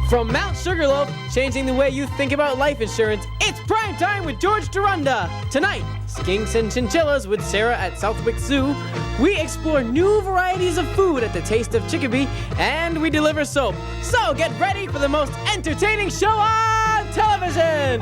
From Mount Sugarloaf, changing the way you think about life insurance, it's Prime Time with George Durunda. Tonight, Skinks and Chinchillas with Sarah at Southwick's Zoo. We explore new varieties of food at the Taste of Chicopee, and we deliver soap. So get ready for the most entertaining show on television!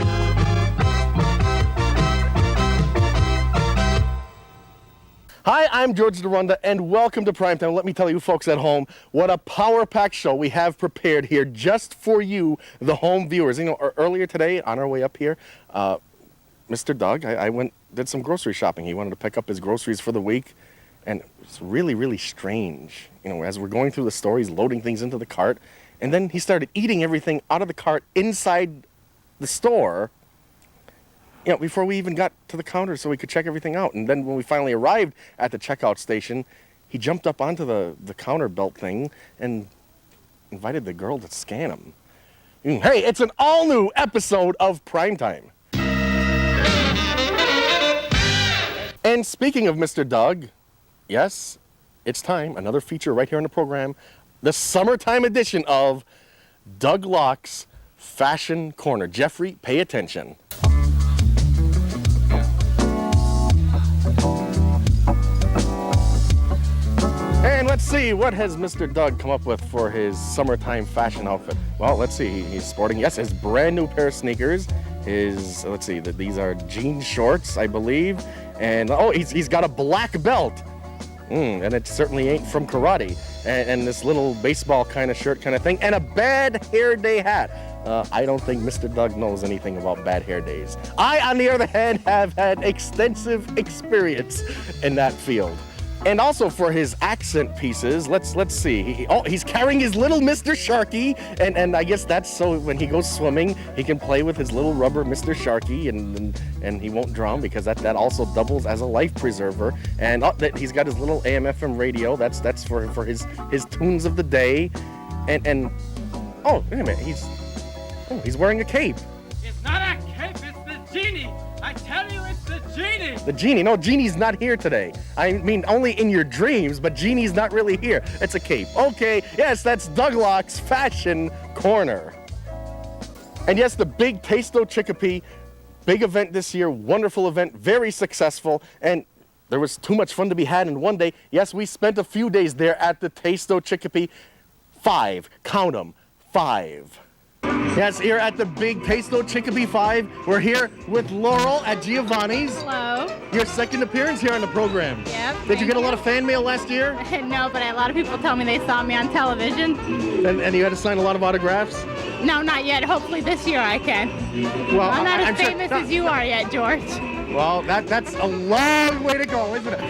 Hi, I'm George Durunda, and welcome to Primetime. Let me tell you folks at home what a power-packed show we have prepared here just for you, the home viewers. You know, earlier today, on our way up here, Mr. Doug, I did some grocery shopping. He wanted to pick up his groceries for the week, and it's really, really strange. You know, as we're going through the store, he's loading things into the cart, and then he started eating everything out of the cart inside the store, you know, before we even got to the counter so we could check everything out. And then when we finally arrived at the checkout station, he jumped up onto the counter belt thing and invited the girl to scan him. Hey, it's an all-new episode of Primetime. And speaking of Mr. Doug, yes, it's time. Another feature right here on the program, the summertime edition of Doug Locke's Fashion Corner. Jeffrey, pay attention. And let's see, what has Mr. Doug come up with for his summertime fashion outfit? Well, let's see, he's sporting, yes, his brand new pair of sneakers, let's see, these are jean shorts, I believe, and, oh, he's got a black belt, and it certainly ain't from karate, and this little baseball kind of shirt kind of thing, and a bad hair day hat. I don't think Mr. Doug knows anything about bad hair days. I, on the other hand, have had extensive experience in that field. And also for his accent pieces, let's see. He's carrying his little Mr. Sharky, and I guess that's so when he goes swimming, he can play with his little rubber Mr. Sharky, and he won't drown because that also doubles as a life preserver. And he's got his little AM/FM radio. That's for his tunes of the day. And oh, wait a minute, he's wearing a cape. It's not a cape, it's the genie. I tell you, it's the genie! The genie? No, genie's not here today. I mean, only in your dreams, but genie's not really here. It's a cape. Okay, yes, that's Doug Locke's Fashion Corner. And yes, the big Taste of Chicopee, big event this year, wonderful event, very successful, and there was too much fun to be had in one day. Yes, we spent a few days there at the Taste of Chicopee. 5, count them, 5. Yes, here at the big Taste of Chicopee 5, we're here with Laurel at Giovanni's. Hello. Your second appearance here on the program. Yep. Did you get a lot of fan mail last year? No, but a lot of people tell me they saw me on television. And you had to sign a lot of autographs? No, not yet. Hopefully this year I can. Well, I'm not as famous as you are yet, George. Well, that's a long way to go, isn't it?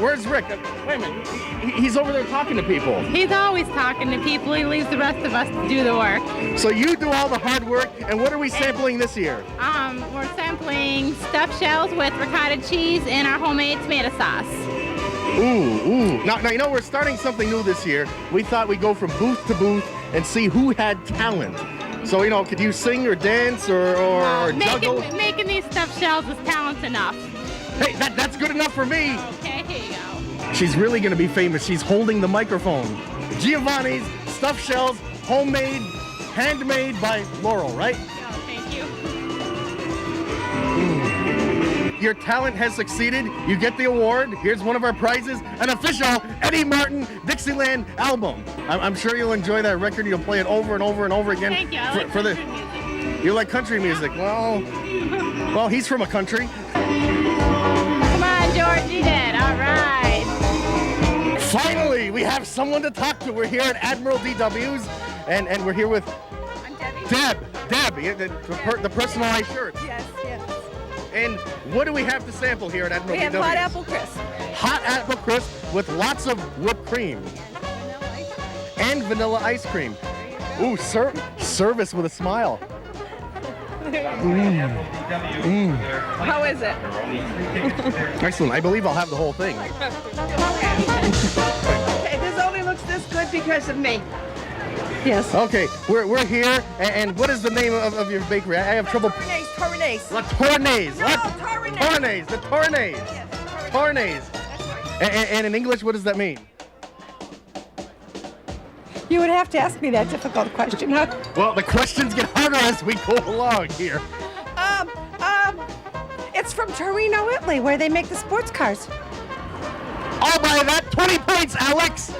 Where's Rick? Wait a minute. He's over there talking to people. He's always talking to people. He leaves the rest of us to do the work. So you do all the hard work, and what are we sampling this year? We're sampling stuffed shells with ricotta cheese and our homemade tomato sauce. Ooh. Now, you know, we're starting something new this year. We thought we'd go from booth to booth and see who had talent. So, you know, could you sing or dance or juggle? Making these stuffed shells is talent enough. Hey, that's good enough for me. Okay, here you go. She's really going to be famous. She's holding the microphone. Giovanni's stuffed shells, homemade, handmade by Laurel, right? Oh, thank you. Your talent has succeeded. You get the award. Here's one of our prizes, an official Eddie Martin Dixieland album. I'm sure you'll enjoy that record. You'll play it over and over and over again. Thank you. I like country music. You like country music? Well, he's from a country. Come on, George, you did. All right. Finally, we have someone to talk to. We're here at Admiral DW's, and we're here with I'm Debbie. Deb, the personalized shirt. Yes. And what do we have to sample here at Admiral We have DW's? hot apple crisp. Hot apple crisp with lots of whipped cream. And vanilla ice cream. Ooh, service with a smile. How is it? Excellent. I believe I'll have the whole thing. Okay, this only looks this good because of me. Yes. Okay, we're here, and what is the name of your bakery? I have trouble. Tournaise. La Tournaise. No, Tournaise. The Tournaise. Yes, Tournaise. That's right. And in English, what does that mean? You would have to ask me that difficult question, huh? Well, the questions get harder as we go along here. It's from Torino, Italy, where they make the sports cars. I'll buy that. 20 points, Alex.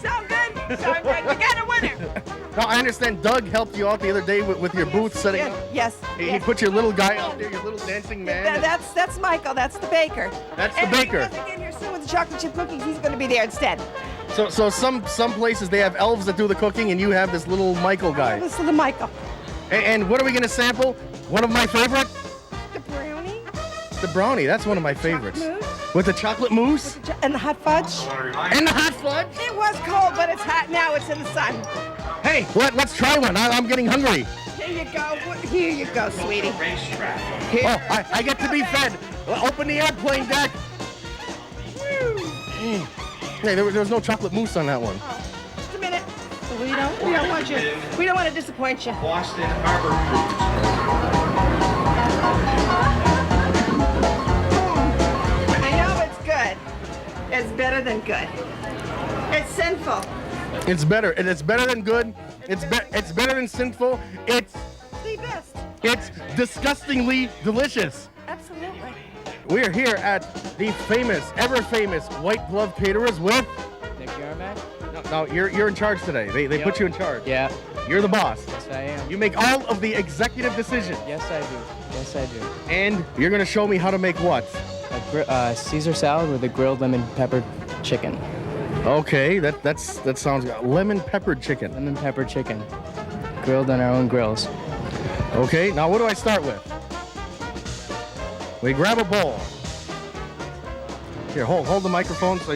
Sound good? Sound good. We got a winner. Now, I understand Doug helped you out the other day with your booth setting up. Yes. He put your little guy out there, your little dancing man. That's Michael. That's the baker. That's the and baker. If he doesn't get here soon with the chocolate chip cookies, he's going to be there instead. So some places they have elves that do the cooking, and you have this little Michael guy. This is the Michael. And what are we going to sample? One of my favorite? The brownie. The brownie. That's one of my favorites. Mousse. With the chocolate mousse? And the hot fudge. And the hot fudge? It was cold, but it's hot now. It's in the sun. Hey, let's try one. I'm getting hungry. Here you go. Here you go, sweetie. Oh, I get to be fed. Well, open the airplane deck. Hey, there was no chocolate mousse on that one. Oh, just a minute. We don't want you. We don't want to disappoint you. Boston Harbor I know it's good. It's better than good. It's sinful. It's better. It's better than good. It's better than sinful. It's The best. It's disgustingly delicious. Absolutely. We're here at the famous, ever famous White Glove Caterers with. Nick Yarmack? No, you're in charge today. They put you in charge. Yeah. You're the boss. Yes, I am. You make all of the executive decisions. Yes, I do. Yes, I do. And you're gonna show me how to make what? A Caesar salad with a grilled lemon pepper chicken. Okay, that sounds good. Lemon peppered chicken. Lemon pepper chicken. Grilled on our own grills. Okay, now what do I start with? We grab a bowl. Here, hold the microphone so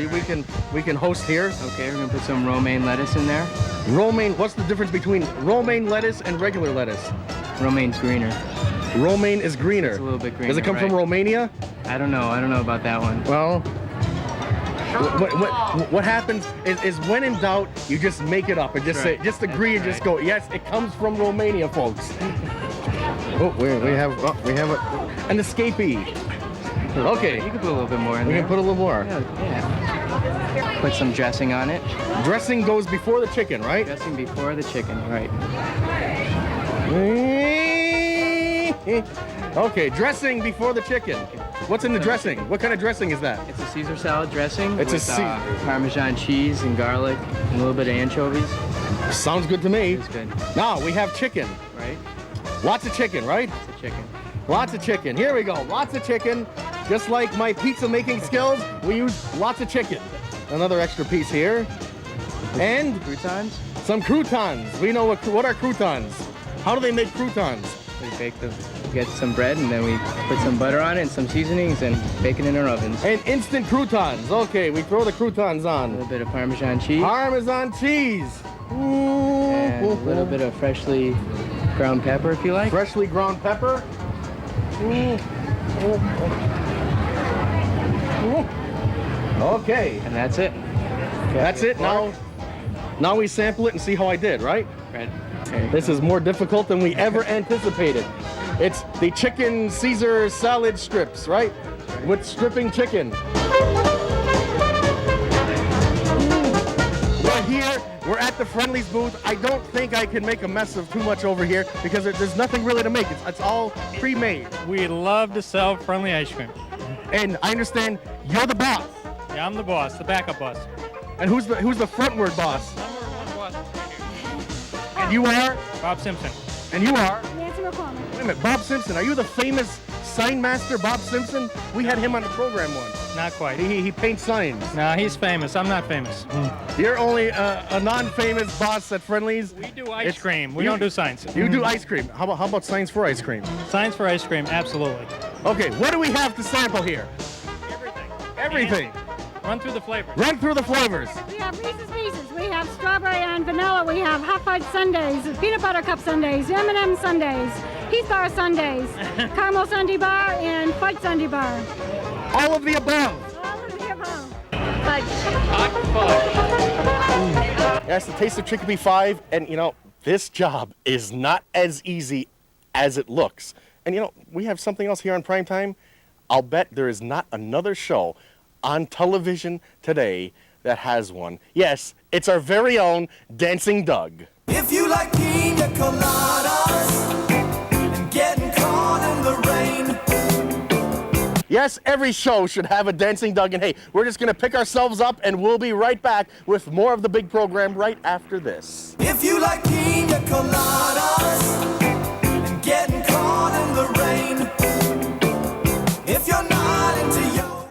we can host here. Okay, we're gonna put some romaine lettuce in there. Romaine, what's the difference between romaine lettuce and regular lettuce? Romaine's greener. Romaine is greener. It's a little bit greener. Does it come from right? Romania? I don't know about that one. Well, what happens is when in doubt, you just make it up and just That's say, just agree and just go, yes, it comes from Romania, folks. Oh, we have an escapee. Okay. You can put a little bit more in We there. can put a little more. Yeah. Put some dressing on it. Dressing goes before the chicken, right? Dressing before the chicken, right. Okay, dressing before the chicken. What's in the dressing? What kind of dressing is that? It's a Caesar salad dressing It's a with Parmesan cheese and garlic and a little bit of anchovies. Sounds good to me. It's good, Now we have chicken. right? Lots of chicken, right? It's a chicken. Lots of chicken. Here we go. Lots of chicken. Just like my pizza making skills, we use lots of chicken. Another extra piece here. And Croutons. some croutons. We know what are croutons. How do they make croutons? We get some bread and then we put some butter on it and some seasonings and bake it in our ovens. And instant croutons. Okay, we throw the croutons A on. little bit of Parmesan cheese Parmesan cheese. and a little bit of freshly ground pepper if you like. Freshly ground pepper. Okay, And that's it. that's it. Now we sample it and see how I did, right? Right. Okay. This is more difficult than we ever anticipated. It's the chicken Caesar salad strips, right? With stripping chicken. We're here. We're at the Friendly's booth. I don't think I can make a mess of too much over here because there's nothing really to make. It's all pre-made. We love to sell friendly ice cream. And I understand you're the boss. Yeah, I'm the boss, the backup boss. And who's the frontward boss? Number one boss. And you are? Bob Simpson. And you are? Nancy McCormick. Wait a minute, Bob Simpson. Are you the famous sign master Bob Simpson? We had him on the program once. Not quite. He paints signs. No, he's famous. I'm not famous. You're only a non-famous boss at Friendly's. We do ice It's- cream. We you- don't do signs. You do ice cream. How about signs for ice cream? Signs for ice cream, absolutely. Okay, what do we have to sample here? Everything. Everything. Run through the flavors. Run through the flavors. We have Reese's Pieces. We have strawberry and vanilla. We have hot fudge sundaes, peanut butter cup sundaes, M&M sundaes, Heath bar sundaes, caramel sundae bar, and fudge sundae bar. All of the above. All of the above. That's the Taste of Chicopee 5, and this job is not as easy as it looks. And we have something else here on Primetime. I'll bet there is not another show on television today that has one. Yes, It's our very own Dancing Doug. If you like pina coladas and getting caught in the rain. Yes, every show should have a Dancing Doug, and hey, we're just gonna pick ourselves up and we'll be right back with more of the big program right after this. If you like pina coladas and getting caught in the rain. If you're not into yoga.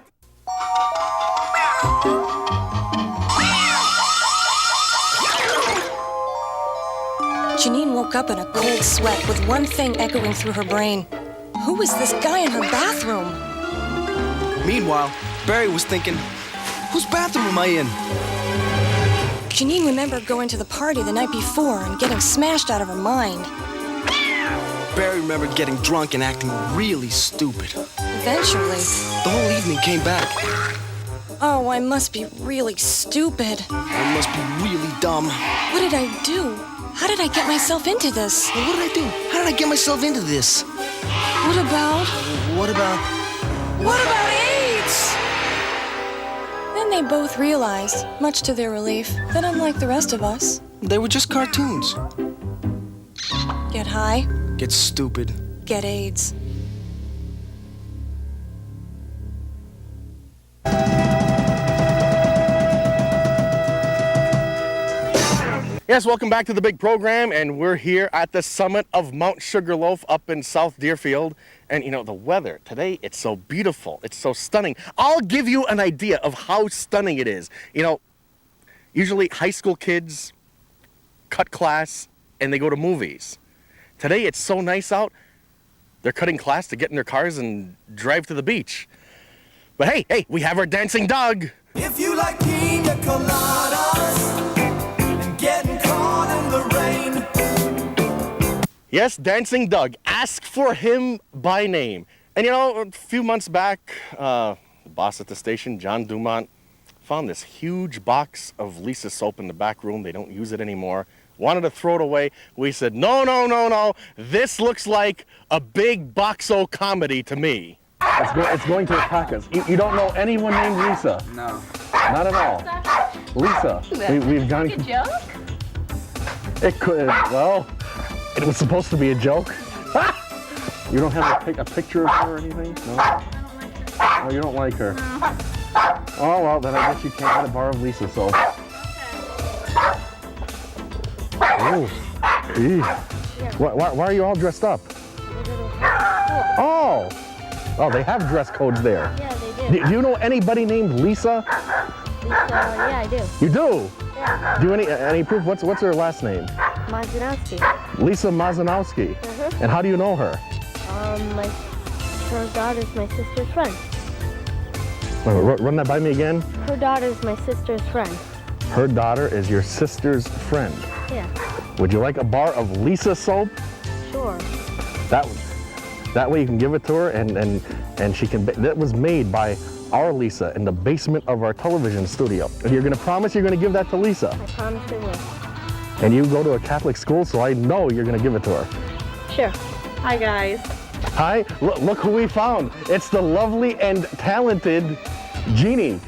Janine woke up in a cold sweat with one thing echoing through her brain. Who was this guy in her bathroom? Meanwhile, Barry was thinking, whose bathroom am I in? Janine remembered going to the party the night before and getting smashed out of her mind. Barry remembered getting drunk and acting really stupid. Eventually. The whole evening came back. Oh, I must be really stupid. I must be really dumb. What did I do? How did I get myself into this? Well, what did I do? How did I get myself into this? What about AIDS? Then they both realized, much to their relief, that unlike the rest of us, they were just cartoons. Get high, Get stupid. get AIDS. Yes, welcome back to the big program, and we're here at the summit of Mount Sugarloaf up in South Deerfield. And you know, the weather today, it's so beautiful, it's so stunning. I'll give you an idea of how stunning it is. You know, usually high school kids cut class and they go to movies. Today it's so nice out, they're cutting class to get in their cars and drive to the beach. But hey, we have our Dancing Doug. If you like pina coladas and getting caught in the rain. Yes, Dancing Doug. Ask for him by name. And you know, a few months back, the boss at the station, John Dumont, found this huge box of Lisa soap in the back room. They don't use it anymore. Wanted to throw it away. We said, no. This looks like a big boxo comedy to me. It's going to attack us. You don't know anyone named Lisa? No. Not at all. Lisa. We've gone. A joke? It could. Well, it was supposed to be a joke. You don't have a picture of her or anything? No. Oh, you don't like her. Oh well, then I guess you can't get a bar of Lisa soap. Oh. Gee. Why are you all dressed up? Oh. Oh, they have dress codes there. Yeah, they do. Do you know anybody named Lisa? Yeah, I do. You do? Yeah. Do you any proof? What's her last name? Mazanowski. Lisa Mazanowski. And how do you know her? Her daughter's my sister's friend. Wait, run that by me again. Her daughter's my sister's friend. Her daughter is your sister's friend. Yeah. Would you like a bar of Lisa soap? Sure. That way you can give it to her and she can. That was made by our Lisa in the basement of our television studio. And you're gonna promise you're gonna give that to Lisa. I promise I will. And you go to a Catholic school, so I know you're gonna give it to her. Sure. Hi guys. Hi, look who we found. It's the lovely and talented Jeannie.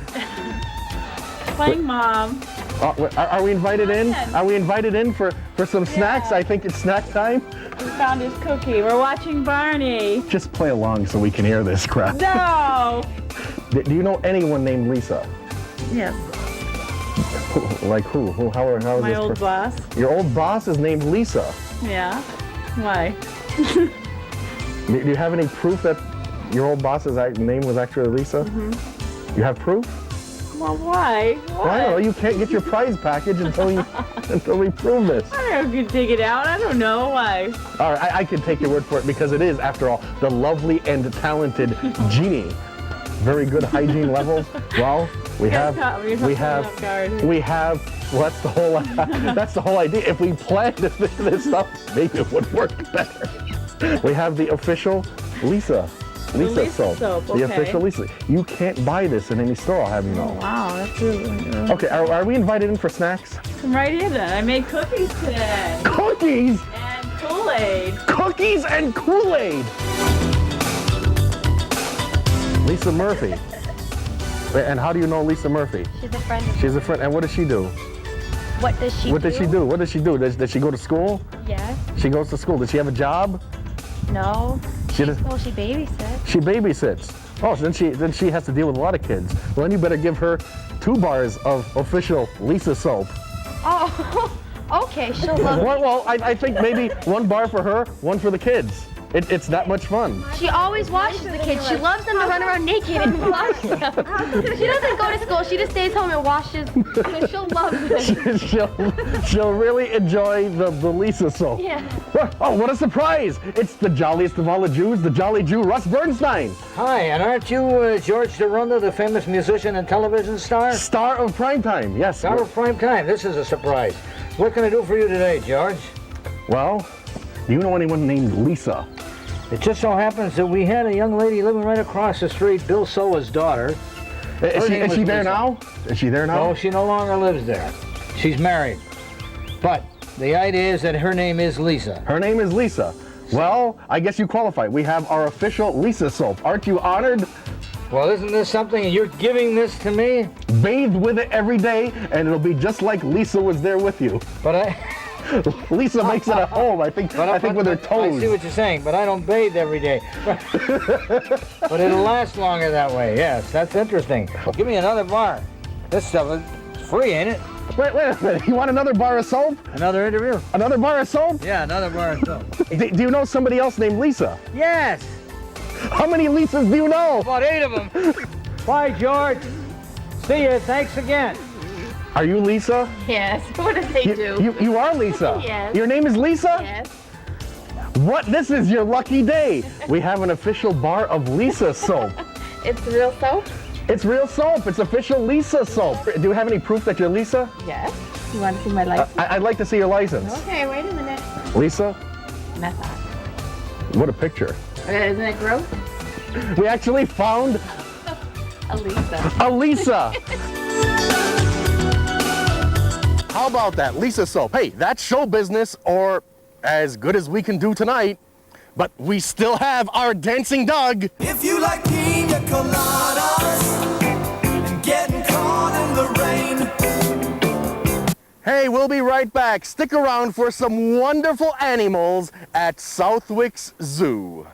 Playing mom. Are we invited in? Are we invited in for some snacks? I think it's snack time. We found his cookie. We're watching Barney. Just play along so we can hear this crap. No! Do you know anyone named Lisa? Yes. Like who? How is My this? old boss. Your old boss is named Lisa. Yeah. Why? Do you have any proof that your old boss's name was actually Lisa? Mm-hmm. You have proof? Well, why? What? Well, I don't know. You can't get your prize package until we prove this. I don't know if you dig it out. I don't know. Why? All right, I can take your word for it because it is, after all, the lovely and talented Jeannie. Very good hygiene levels. Well, we have. Well, that's the whole idea. If we planned this stuff, maybe it would work better. We have the official Lisa soap. Okay. The official Lisa. You can't buy this in any store, I'll have you know. Oh, wow, that's really. Okay, are we invited in for snacks? Come right in then. I made cookies today. Cookies? And Kool-Aid. Cookies and Kool-Aid. Lisa Murphy. And how do you know Lisa Murphy? She's a friend. She's a friend. And what does she do? What does she do? What does she do? What does she do? Does she go to school? Yes. She goes to school. Does she have a job? No. She She babysits. She babysits. Oh, so then she has to deal with a lot of kids. Well, then you better give her 2 bars of official Lisa soap. Oh, okay, she'll love it. Well, I think maybe 1 bar for her, 1 for the kids. It's that much fun. She always washes the kids. She loves them to run around naked and wash them. She doesn't go to school. She just stays home and washes. So she'll love it. she'll really enjoy the Lisa soap. Yeah. Oh, what a surprise! It's the jolliest of all the Jews, the Jolly Jew, Russ Bernstein. Hi, and aren't you George Durunda, the famous musician and television star? Star of primetime, yes. Star of primetime. This is a surprise. What can I do for you today, George? Well, do you know anyone named Lisa? It just so happens that we had a young lady living right across the street, Bill Soa's daughter. Is she there now? Is she there now? No, she no longer lives there. She's married. But the idea is that her name is Lisa. Her name is Lisa. Well, I guess you qualify. We have our official Lisa soap. Aren't you honored? Well, isn't this something, and you're giving this to me? Bathe with it every day, and it'll be just like Lisa was there with you. But Lisa makes it at home, I think with her toes. I see what you're saying, but I don't bathe every day. But it'll last longer that way, yes. That's interesting. Give me another bar. This stuff is free, ain't it? Wait a minute. You want another bar of soap? Another interview? Another bar of soap? Yeah, another bar of soap. Do you know somebody else named Lisa? Yes. How many Lisas do you know? About 8 of them. Bye, George. See you. Thanks again. Are you Lisa? Yes. What does they do? You are Lisa? Yes. Your name is Lisa? Yes. What? This is your lucky day. We have an official bar of Lisa soap. It's real soap? It's real soap. It's official Lisa soap. Do you have any proof that you're Lisa? Yes. You want to see my license? I'd like to see your license. Okay, wait a minute. Lisa? Not that. What a picture. Isn't it gross? We actually found a Lisa. A Lisa. How about that, Lisa soap? Hey, that's show business, or as good as we can do tonight, but we still have our dancing Doug. If you like pina coladas and getting caught in the rain. Hey, we'll be right back. Stick around for some wonderful animals at Southwick's Zoo.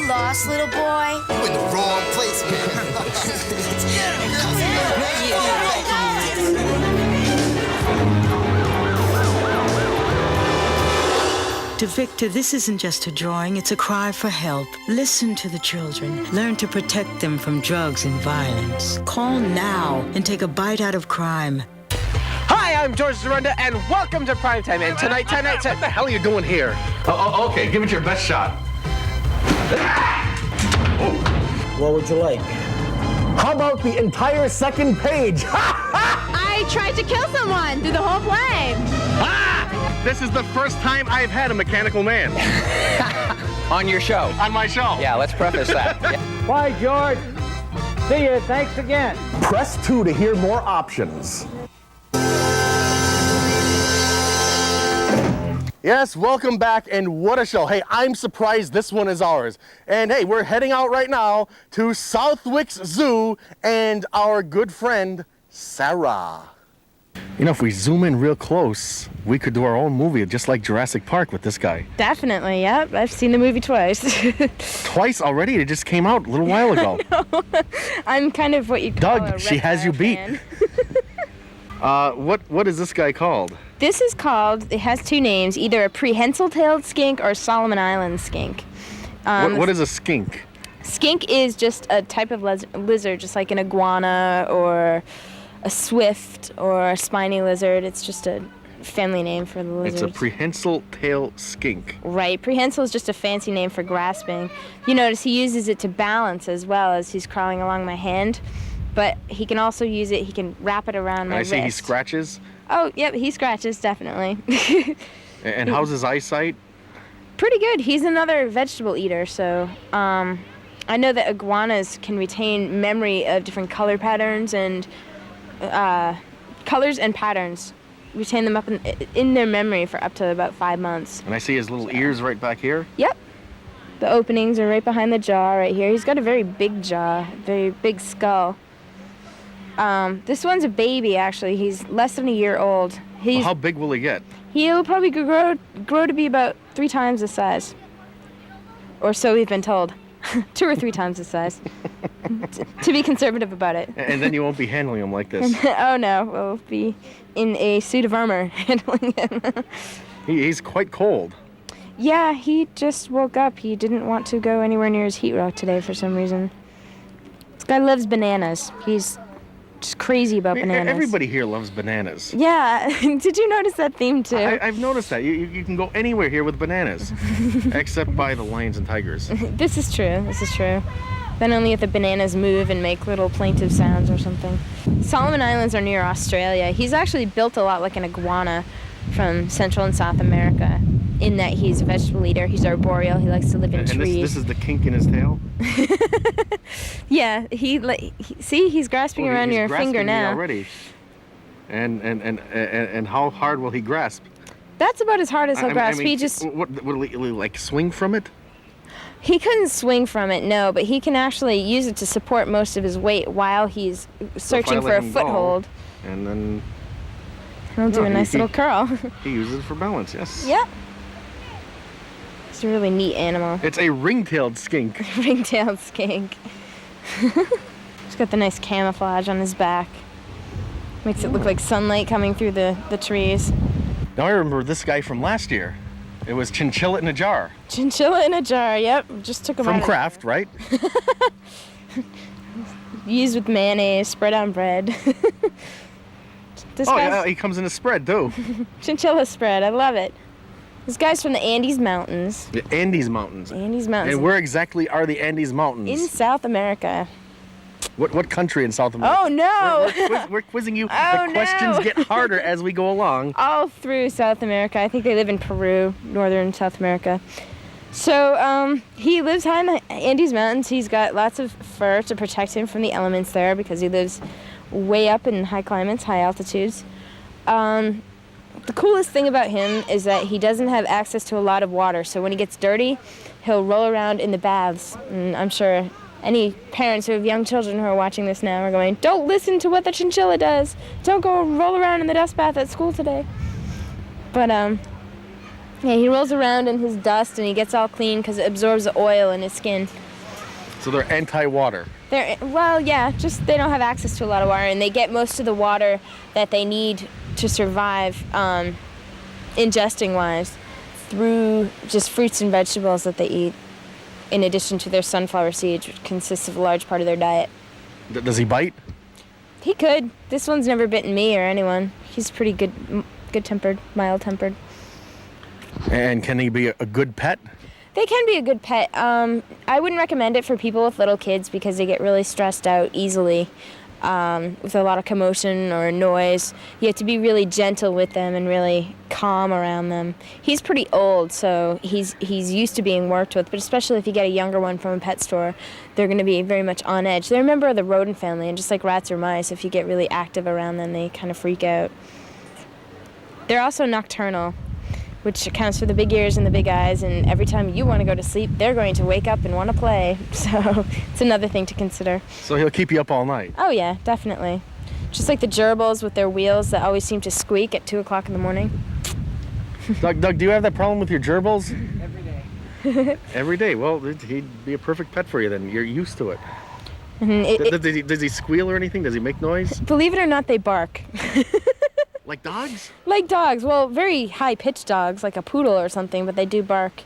Lost, little boy? You in the wrong place, man. To Victor, this isn't just a drawing, it's a cry for help. Listen to the children. Learn to protect them from drugs and violence. Call now and take a bite out of crime. Hi, I'm George Durunda, and welcome to Primetime. And tonight, what the hell are you doing here? Oh, okay, give it your best shot. What would you like? How about the entire second page? I tried to kill someone through the whole play. This is the first time I've had a mechanical man. On your show. On my show. Yeah, let's preface that. Bye, George. See you. Thanks again. Press 2 to hear more options. Yes, welcome back, and what a show. Hey, I'm surprised this one is ours. And hey, we're heading out right now to Southwick's Zoo and our good friend, Sarah. You know, if we zoom in real close, we could do our own movie, just like Jurassic Park with this guy. Definitely, yep. I've seen the movie twice. Twice already? It just came out a little while ago. I'm kind of what you call Doug, a she has you beat. What is this guy called? This is called, it has 2 names, either a prehensile-tailed skink or Solomon Island skink. What is a skink? Skink is just a type of lizard, just like an iguana or a swift or a spiny lizard. It's just a family name for the lizards. It's a prehensile tail skink. Right. Prehensile is just a fancy name for grasping. You notice he uses it to balance as well as he's crawling along my hand. But he can also use it, he can wrap it around my wrist. I see he scratches? Oh, yep, he scratches, definitely. And how's his eyesight? Pretty good. He's another vegetable eater, so I know that iguanas can retain memory of different color patterns and patterns. retain them up in their memory for up to about 5 months. And I see his little ears right back here. Yep. The openings are right behind the jaw right here. He's got a very big jaw, very big skull. This one's a baby, actually. He's less than a year old. Well, how big will he get? He'll probably grow to be about 3 times the size. Or so we've been told. 2 or 3 times the size. To be conservative about it. And then you won't be handling him like this. Oh no, we'll be in a suit of armor handling him. He's quite cold. Yeah, he just woke up. He didn't want to go anywhere near his heat rock today for some reason. This guy loves bananas. He's just crazy about bananas. Everybody here loves bananas. Yeah, did you notice that theme too? I've noticed that. You can go anywhere here with bananas, except by the lions and tigers. This is true. Then only if the bananas move and make little plaintive sounds or something. Solomon Islands are near Australia. He's actually built a lot like an iguana from Central and South America, in that he's a vegetable eater. He's arboreal. He likes to live in trees. And this is the kink in his tail? Yeah, see, he's grasping around your finger now. Already. And how hard will he grasp? That's about as hard as he'll grasp. He just will he like swing from it? He couldn't swing from it, no, but he can actually use it to support most of his weight while he's searching for a foothold. And then he'll do a nice little curl. He uses it for balance, yes. Yep. It's a really neat animal. It's a ring-tailed skink. Ring-tailed skink. He's got the nice camouflage on his back. Makes it look like sunlight coming through the trees. Now I remember this guy from last year. It was chinchilla in a jar. Chinchilla in a jar, yep. Just took him from out Kraft, right? Used with mayonnaise, spread on bread. Yeah, he comes in a spread too. Chinchilla spread, I love it. This guy's from the Andes Mountains. The Andes Mountains. Andes Mountains. And where exactly are the Andes Mountains? In South America. What country in South America? Oh, no! We're quizzing you. Oh, the questions get harder as we go along. All through South America. I think they live in Peru, northern South America. So he lives high in the Andes Mountains. He's got lots of fur to protect him from the elements there because he lives way up in high climates, high altitudes. The coolest thing about him is that he doesn't have access to a lot of water. So when he gets dirty, he'll roll around in the baths. And I'm sure any parents who have young children who are watching this now are going, don't listen to what the chinchilla does. Don't go roll around in the dust bath at school today. But yeah, he rolls around in his dust and he gets all clean because it absorbs the oil in his skin. So they're anti-water. Well, yeah, just they don't have access to a lot of water, and they get most of the water that they need to survive, ingesting-wise, through just fruits and vegetables that they eat, in addition to their sunflower seeds, which consists of a large part of their diet. Does he bite? He could. This one's never bitten me or anyone. He's pretty good-tempered, mild-tempered. And can he be a good pet? They can be a good pet. I wouldn't recommend it for people with little kids because they get really stressed out easily with a lot of commotion or noise. You have to be really gentle with them and really calm around them. He's pretty old, so he's used to being worked with, but especially if you get a younger one from a pet store, they're going to be very much on edge. They're a member of the rodent family, and just like rats or mice, if you get really active around them, they kind of freak out. They're also nocturnal, which accounts for the big ears and the big eyes, and every time you want to go to sleep, they're going to wake up and want to play. So it's another thing to consider. So he'll keep you up all night? Oh yeah, definitely. Just like the gerbils with their wheels that always seem to squeak at 2 o'clock in the morning. Doug, do you have that problem with your gerbils? Every day. Every day? Well, he'd be a perfect pet for you then. You're used to it. Does he squeal or anything? Does he make noise? Believe it or not, they bark. Like dogs? Like dogs. Well, very high-pitched dogs, like a poodle or something, but they do bark.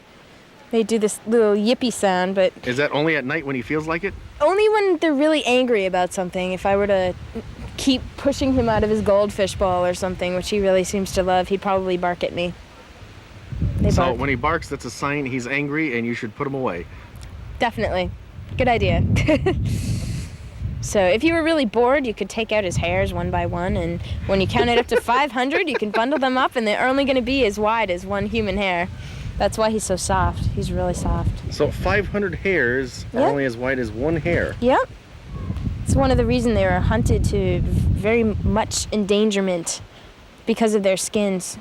They do this little yippy sound, but... Is that only at night when he feels like it? Only when they're really angry about something. If I were to keep pushing him out of his goldfish ball or something, which he really seems to love, he'd probably bark at me. So when he barks, that's a sign he's angry and you should put him away. Definitely. Good idea. So if you were really bored, you could take out his hairs one by one, and when you count it up to 500, you can bundle them up, and they're only going to be as wide as one human hair. That's why he's so soft. He's really soft. So 500 hairs are only as wide as one hair? Yep. It's one of the reasons they were hunted to very much endangerment because of their skins.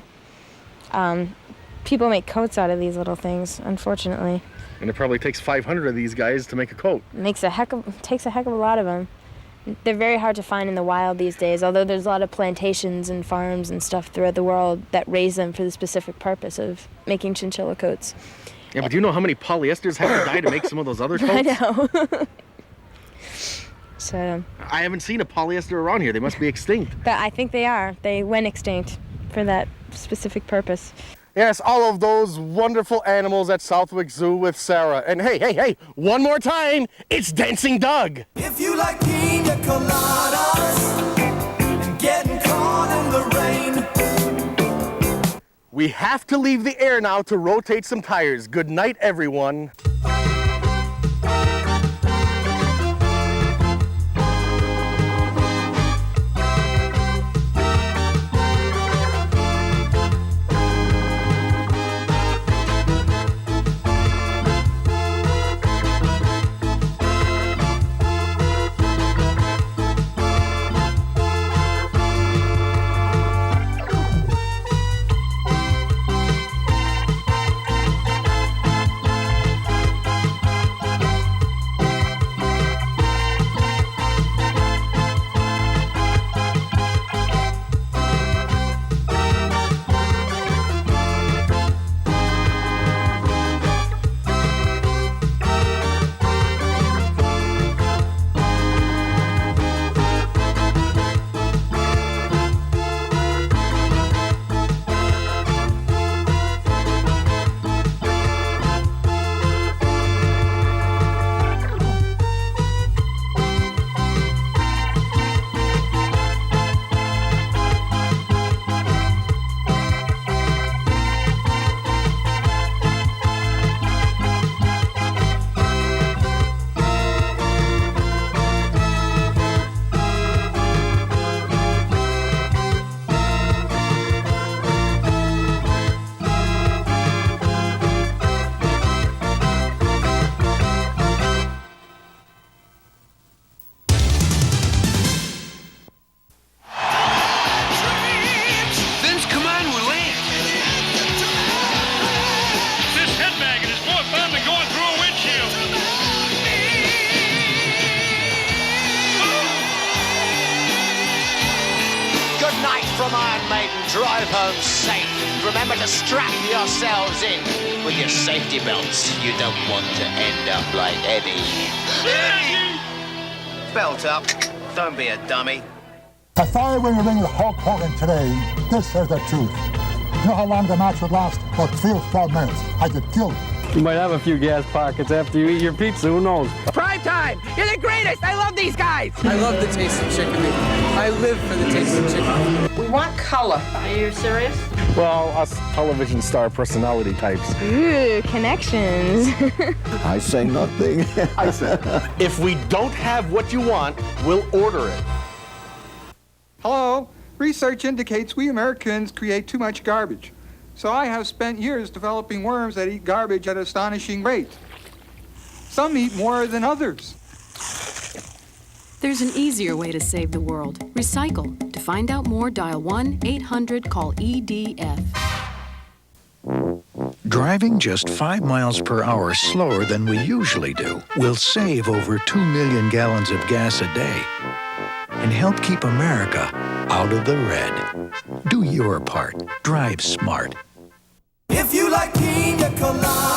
People make coats out of these little things, unfortunately. And it probably takes 500 of these guys to make a coat. Takes a heck of a lot of them. They're very hard to find in the wild these days, although there's a lot of plantations and farms and stuff throughout the world that raise them for the specific purpose of making chinchilla coats. Yeah, but do you know how many polyesters have to die to make some of those other coats? I know. So. I haven't seen a polyester around here. They must be extinct. But I think they are. They went extinct for that specific purpose. Yes, all of those wonderful animals at Southwick Zoo with Sarah. And hey, one more time, it's Dancing Doug. If you like pina coladas and getting caught in the rain. We have to leave the air now to rotate some tires. Good night, everyone. From Iron Maiden, drive home safe. Remember to strap yourselves in with your safety belts. You don't want to end up like Eddie. Belt up. Don't be a dummy. If I were in the ring with Hulk Hogan today, this is the truth. You know how long the match would last? About 3 or 4 minutes. I get killed. You might have a few gas pockets after you eat your pizza, who knows? Prime time! You're the greatest! I love these guys! I love the taste of CHICOPEE. I live for the taste of CHICOPEE. We want color. Are you serious? Well, us television star personality types. Ooh, connections. I say nothing. I said, if we don't have what you want, we'll order it. Hello. Research indicates we Americans create too much garbage. So I have spent years developing worms that eat garbage at an astonishing rate. Some eat more than others. There's an easier way to save the world. Recycle. To find out more, dial 1-800-CALL-EDF. Driving just 5 miles per hour slower than we usually do will save over 2 million gallons of gas a day and help keep America out of the red. Do your part. Drive smart. If you like pina coladas.